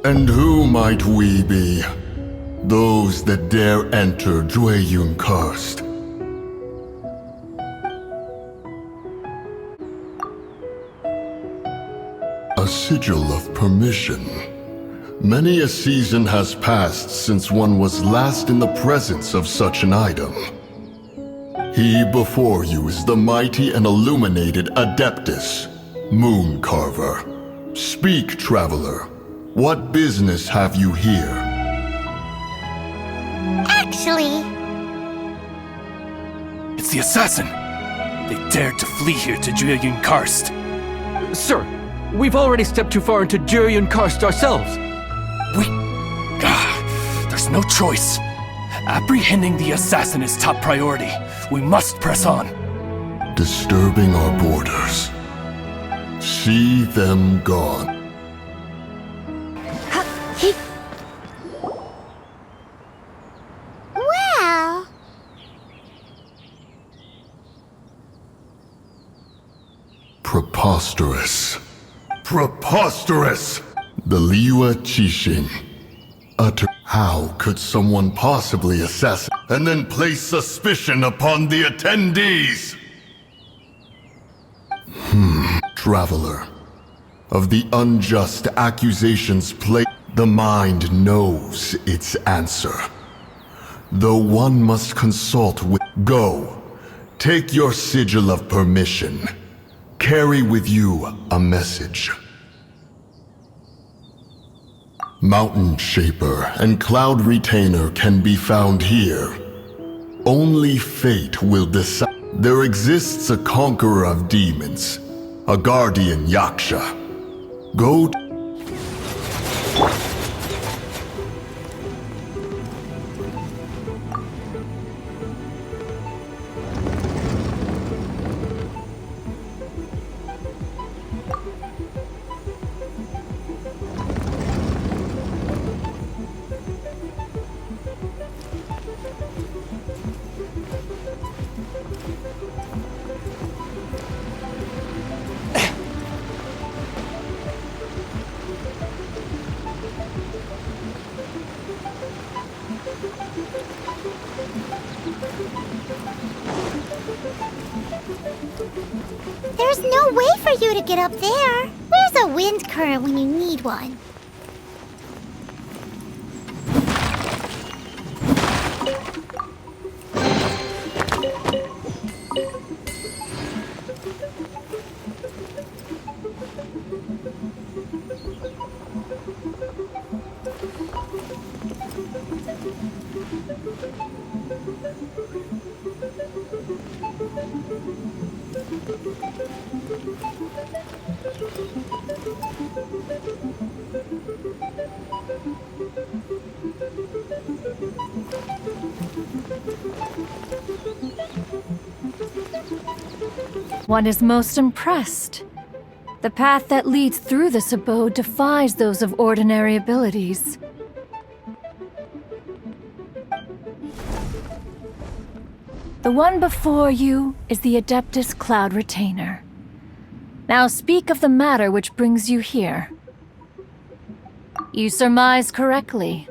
And who might we be? Those that dare enter Jueyun Karst. A sigil of permission. Many a season has passed since one was last in the presence of such an item. He before you is the mighty and illuminated Adeptus, Moon Carver. Speak, traveler. What business have you here? Actually... It's the assassin! They dared to flee here to Jueyun Karst. Sir, we've already stepped too far into Jueyun Karst ourselves. There's no choice. Apprehending the assassin is top priority. We must press on. Disturbing our borders. See them gone. Well... Preposterous. Preposterous! The Liwa Qixing. Utter. How could someone possibly assassinate and then place suspicion upon the attendees? Traveler. Of the unjust accusations placed, the mind knows its answer. Though one must consult with... Go. Take your sigil of permission. Carry with you a message. Mountain Shaper and Cloud Retainer can be found here. Only fate will decide. There exists a conqueror of demons, a guardian Yaksha. Go. There's no way for you to get up there. Where's a wind current when you need one? One is most impressed. The path that leads through this abode defies those of ordinary abilities. The one before you is the Adeptus Cloud Retainer. Now speak of the matter which brings you here. You surmise correctly.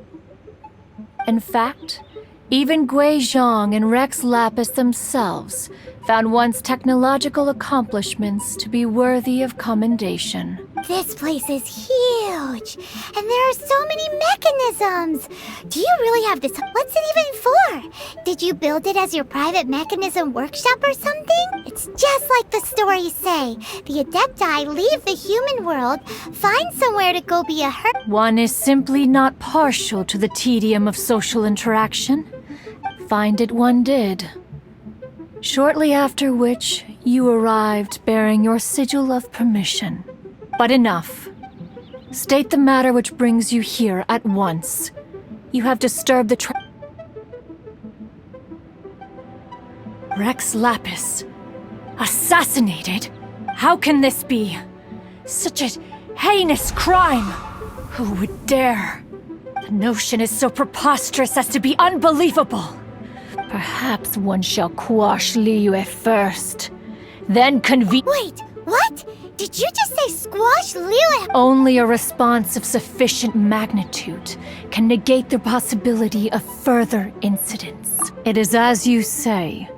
In fact, even Gui Zhang and Rex Lapis themselves found one's technological accomplishments to be worthy of commendation. This place is huge, and there are so many mechanisms. Do you really have this? What's it even for? Did you build it as your private mechanism workshop or something? It's just like the stories say. The Adepti leave the human world, find somewhere to go be a hermit. One is simply not partial to the tedium of social interaction. Find it one did. Shortly after which, you arrived bearing your sigil of permission. But enough. State the matter which brings you here at once. You have disturbed the Rex Lapis. Assassinated? How can this be? Such a heinous crime! Who would dare? The notion is so preposterous as to be unbelievable. Perhaps one shall quash Liyue first, then convene— Wait, What? Did you just say squash Liyue? Only a response of sufficient magnitude can negate the possibility of further incidents. It is as you say.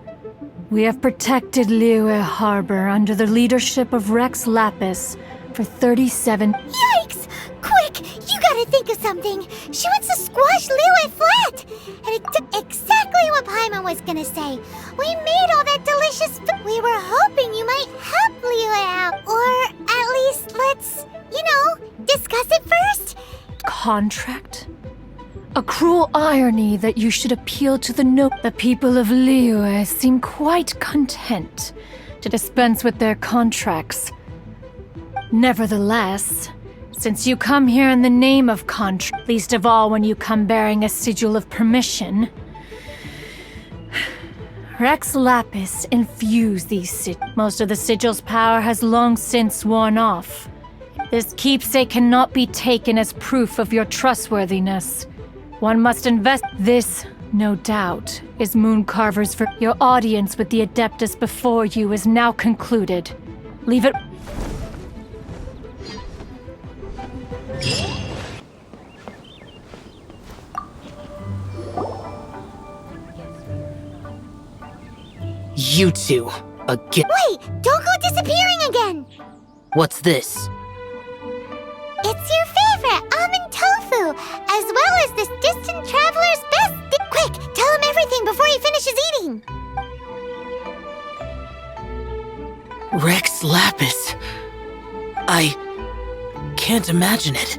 We have protected Liyue Harbor under the leadership of Rex Lapis for 37... Yikes! Quick, you gotta think of something. She wants to squash Liyue flat. And it took exactly what Paimon was gonna say. We made all that delicious food. We were hoping you might help Liyue out. Or at least let's, discuss it first. Contract? A cruel irony that you should appeal to the people of Liyue seem quite content to dispense with their contracts. Nevertheless, since you come here in the name of contract, least of all when you come bearing a sigil of permission, Rex Lapis infused these sigils. Most of the sigil's power has long since worn off. This keepsake cannot be taken as proof of your trustworthiness. One must invest. This, no doubt, is Mooncarver's for your audience with the Adeptus before you is now concluded. Leave it. You two, again. Wait, don't go disappearing again. What's this? It's your favorite almond tofu, as well as this distant traveler's best. Quick, tell him everything before he finishes eating. Rex Lapis. I can't imagine it.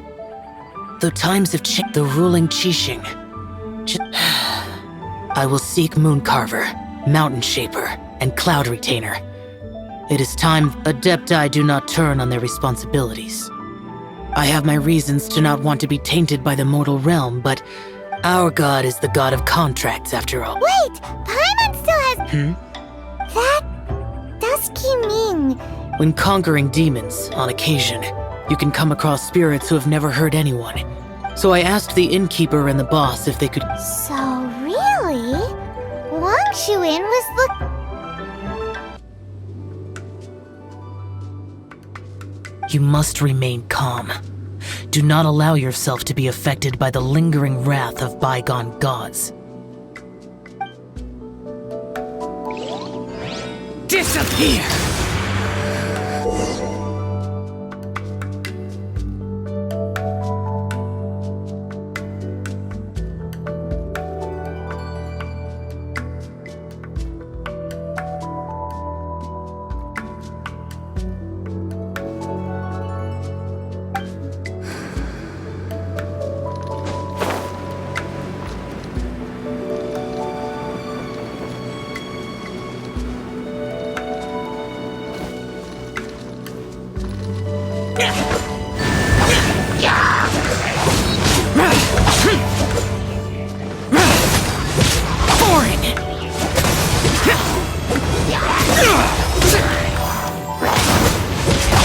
Though times have changed, the ruling Qixing. I will seek Mooncarver, Mountain Shaper, and Cloud Retainer. It is time Adepti do not turn on their responsibilities. I have my reasons to not want to be tainted by the mortal realm, but our god is the god of contracts after all. Wait, Paimon still has... That does he mean? When conquering demons, on occasion, you can come across spirits who have never hurt anyone. So I asked the innkeeper and the boss if they could... So really? Wang Shuin was You must remain calm. Do not allow yourself to be affected by the lingering wrath of bygone gods. Disappear!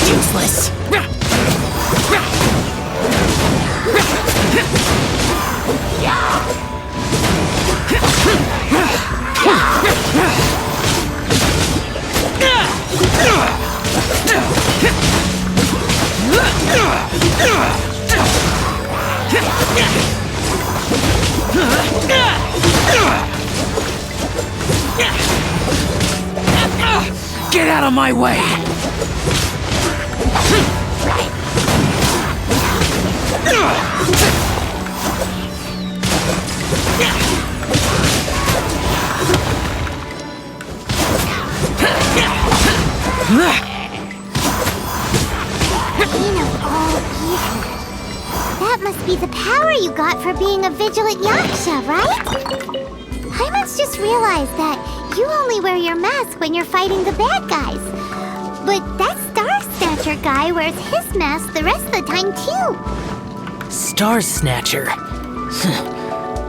Useless. Get out of my way! That must be the power you got for being a vigilant Yaksha, right? Paimon's just realized that you only wear your mask when you're fighting the bad guys. But that Star Snatcher guy wears his mask the rest of the time, too. Star Snatcher?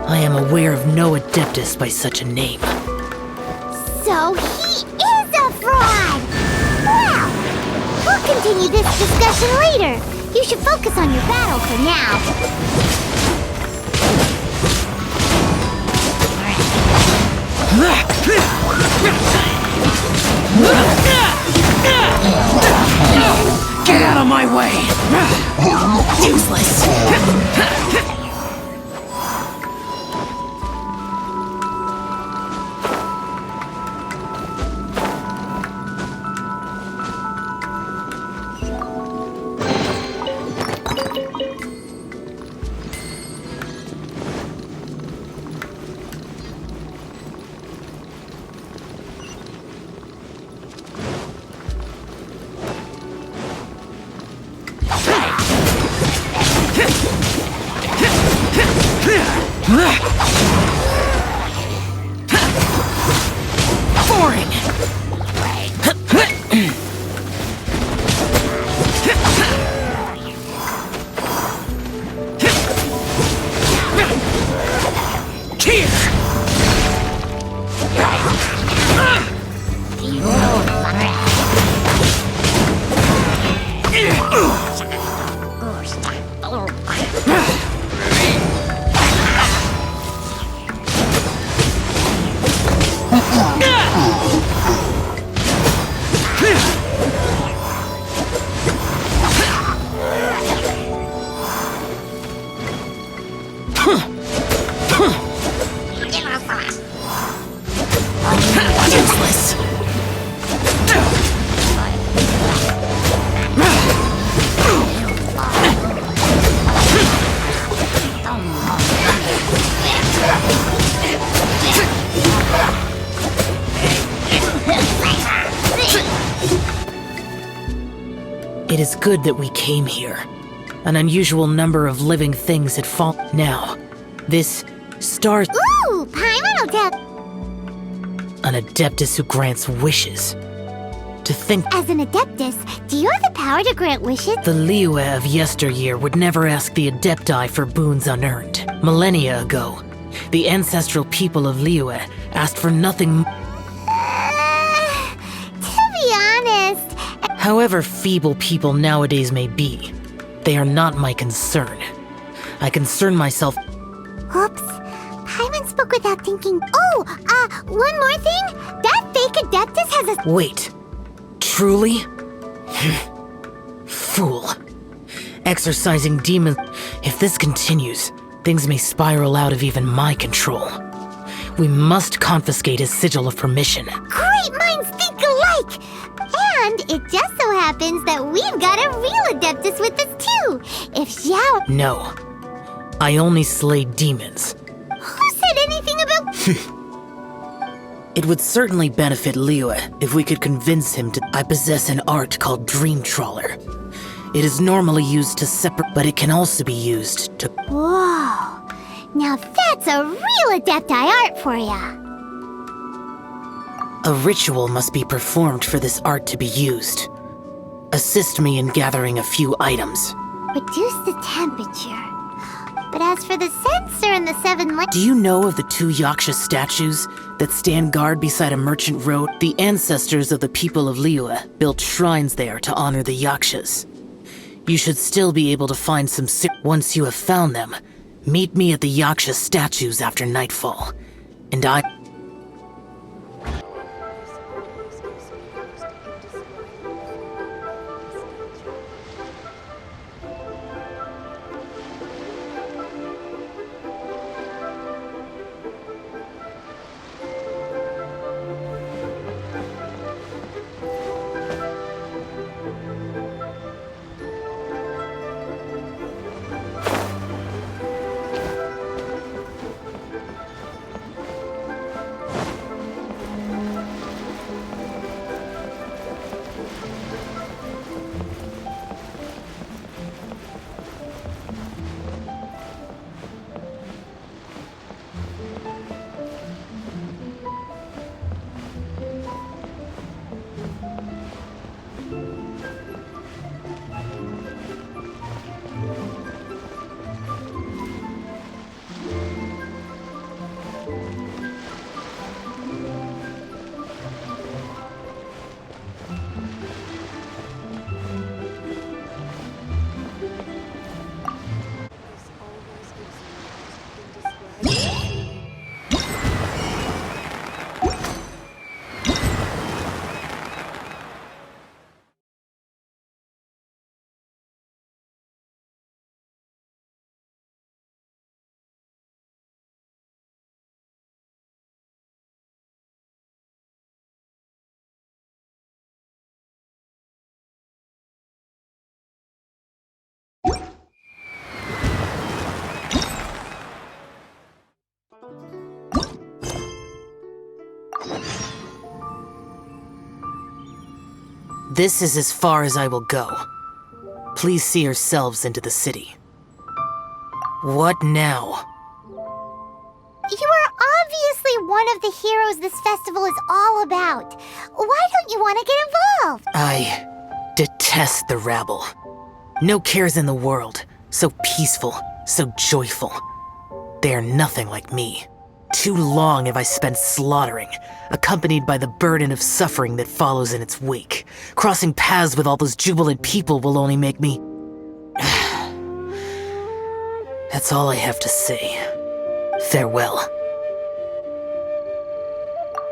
I am aware of no Adeptus by such a name. So he is a fraud! Well, we'll continue this discussion later. You should focus on your battle for now. Get out of my way! Useless! It is good that we came here. An unusual number of living things had fallen. Now, this star... Ooh, Paimon Adept. An Adeptus who grants wishes. To think... As an Adeptus, do you have the power to grant wishes? The Liyue of yesteryear would never ask the Adepti for boons unearned. Millennia ago, the ancestral people of Liyue asked for nothing... To be honest... However feeble people nowadays may be, they are not my concern. I concern myself... Oops. Paimon spoke without thinking. Oh, one more thing? That fake Adeptus has a... Wait. Truly? Fool. Exercising demons... If this continues, things may spiral out of even my control. We must confiscate his sigil of permission. Great minds think alike! And it just so happens that we've got a real Adeptus with us too. If Xiao... No. I only slay demons. Who said anything about... It would certainly benefit Liyue if we could convince him to... I possess an art called Dream Trawler. It is normally used to separate, but it can also be used to... Whoa. Now that's a real Adepti art for ya. A ritual must be performed for this art to be used. Assist me in gathering a few items. Reduce the temperature. But as for the sensor and the 7 Do you know of the 2 Yaksha statues that stand guard beside a merchant road? The ancestors of the people of Liyue built shrines there to honor the Yakshas. You should still be able to find some once you have found them. Meet me at the Yaksha statues after nightfall, and I... This is as far as I will go. Please see yourselves into the city. What now? You are obviously one of the heroes this festival is all about. Why don't you want to get involved? I detest the rabble. No cares in the world. So peaceful, so joyful. They are nothing like me. Too long have I spent slaughtering, accompanied by the burden of suffering that follows in its wake. Crossing paths with all those jubilant people will only make me... That's all I have to say. Farewell.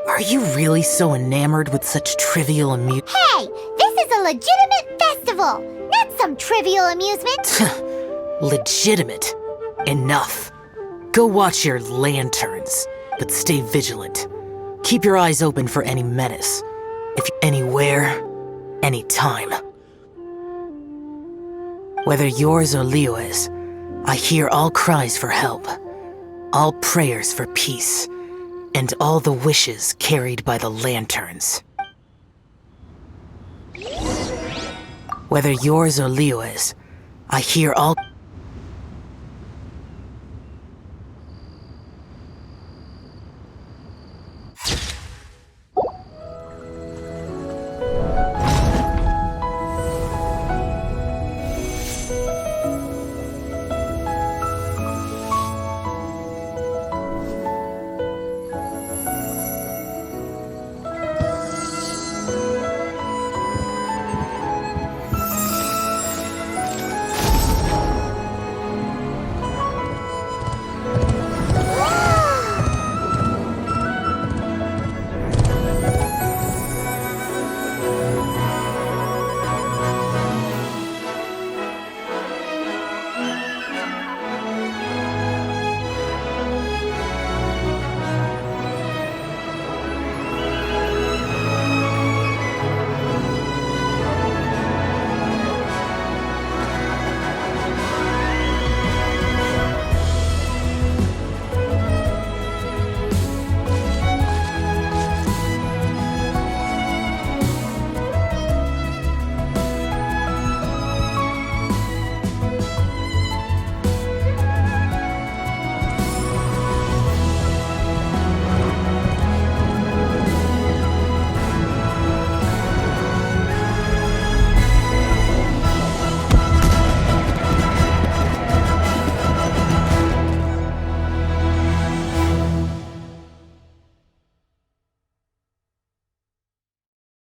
Are you really so enamored with such trivial amusement? Hey, this is a legitimate festival, not some trivial amusement. Legitimate. Enough. Go watch your lanterns, but stay vigilant. Keep your eyes open for any menace. If anywhere, anytime. Whether yours or Liyue's, I hear all cries for help, all prayers for peace, and all the wishes carried by the lanterns. Whether yours or Liyue's, I hear all...